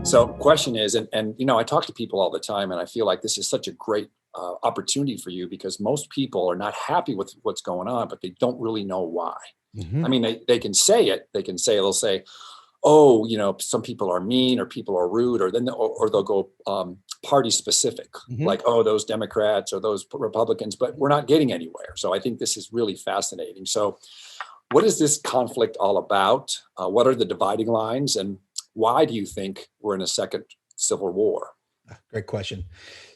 So question is, and I talk to people all the time, and I feel like this is such a great opportunity for you, because most people are not happy with what's going on, but they don't really know why. Mm-hmm. I mean, they can say it. They'll say, oh, some people are mean or people are rude, or they'll go party specific, Mm-hmm. like, oh, those Democrats or those Republicans, but we're not getting anywhere. So I think this is really fascinating. So what is this conflict all about? What are the dividing lines, and why do you think we're in a second civil war? Great question.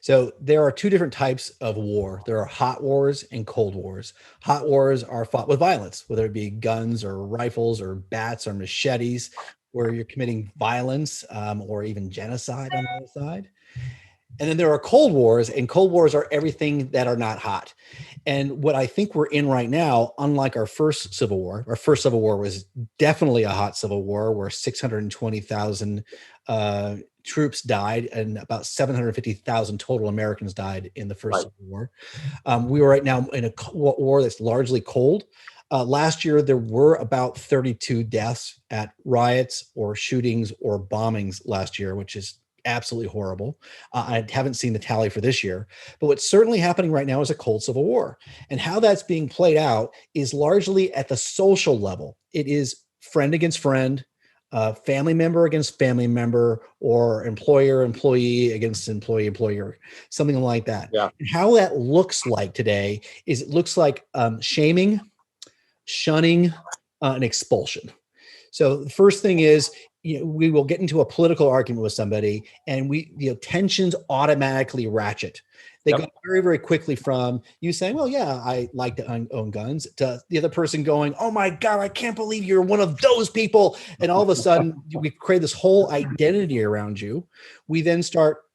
So there are two different types of war. There are hot wars and cold wars. Hot wars are fought with violence, whether it be guns or rifles or bats or machetes, where you're committing violence or even genocide on the other side. And then there are cold wars, and cold wars are everything that are not hot. And what I think we're in right now, unlike our first Civil War was definitely a hot civil war where 620,000 troops died and about 750,000 total Americans died in the first Right. Civil War. We are right now in a war that's largely cold. Last year, there were about 32 deaths at riots or shootings or bombings last year, which is absolutely horrible. I haven't seen the tally for this year, but what's certainly happening right now is a cold civil war. And how that's being played out is largely at the social level. It is friend against friend, family member against family member, or employer employee against employee employer, something like that. Yeah. And how that looks like today is it looks like shaming, shunning, and expulsion. So the first thing is, we will get into a political argument with somebody, and tensions automatically ratchet. They go very, very quickly from you saying, well, yeah, I like to own guns, to the other person going, oh my God, I can't believe you're one of those people. And all of a sudden we create this whole identity around you. We then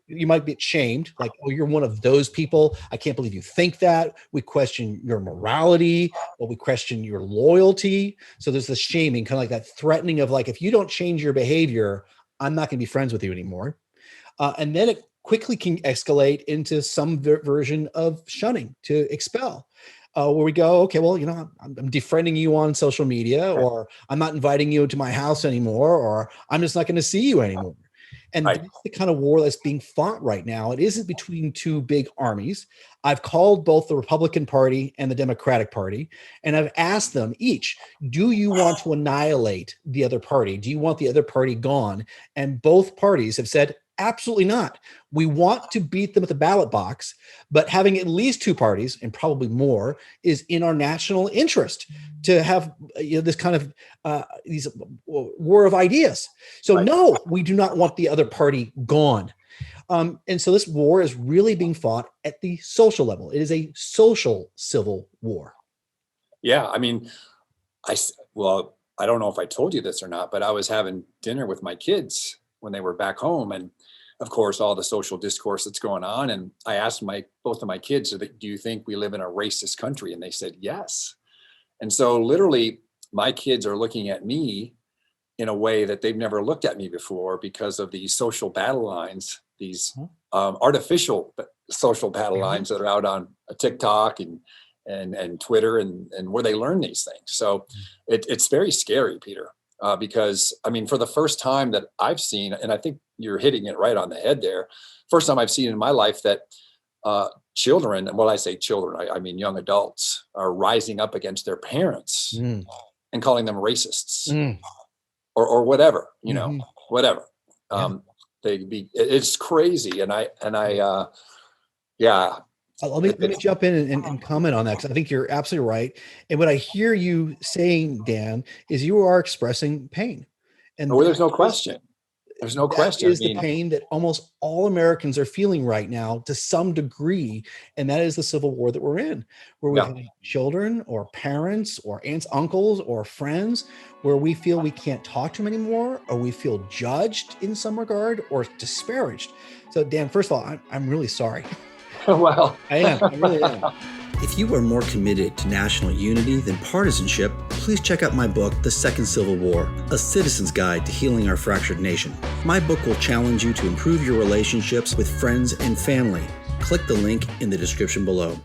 you might be shamed, like, oh, you're one of those people. I can't believe you think that. We question your morality, or we question your loyalty. So there's the shaming, kind of like that threatening of like, if you don't change your behavior, I'm not going to be friends with you anymore. And then it quickly can escalate into some version of shunning, to expel. Where we go, okay, well, I'm defriending you on social media, or I'm not inviting you to my house anymore, or I'm just not going to see you anymore. And that's the kind of war that's being fought right now. It isn't between two big armies. I've called both the Republican Party and the Democratic Party, and I've asked them each, do you want to annihilate the other party? Do you want the other party gone? And both parties have said, absolutely not. We want to beat them at the ballot box, but having at least two parties, and probably more, is in our national interest to have this kind of these war of ideas. So no, we do not want the other party gone. And so this war is really being fought at the social level. It is a social civil war. Yeah, I mean, I don't know if I told you this or not, but I was having dinner with my kids when they were back home, and of course, all the social discourse that's going on. And I asked both of my kids, do you think we live in a racist country? And they said, yes. And so literally my kids are looking at me in a way that they've never looked at me before, because of these social battle lines, these artificial social battle lines that are out on TikTok and Twitter and where they learn these things. So it's very scary, Peter. Because I mean, for the first time that I've seen, and I think you're hitting it right on the head there, first time I've seen in my life that children, and when I say children, I mean young adults, are rising up against their parents and calling them racists or whatever, whatever. It's crazy. Let me jump in and comment on that, because I think you're absolutely right. And what I hear you saying, Dan, is you are expressing pain. And there's no question. There's no question. That is the pain that almost all Americans are feeling right now to some degree. And that is the civil war that we're in, where we have children or parents or aunts, uncles, or friends, where we feel we can't talk to them anymore, or we feel judged in some regard or disparaged. So Dan, first of all, I'm really sorry. Well, I really am. If you are more committed to national unity than partisanship, please check out my book, The Second Civil War, A Citizen's Guide to Healing Our Fractured Nation. My book will challenge you to improve your relationships with friends and family. Click the link in the description below.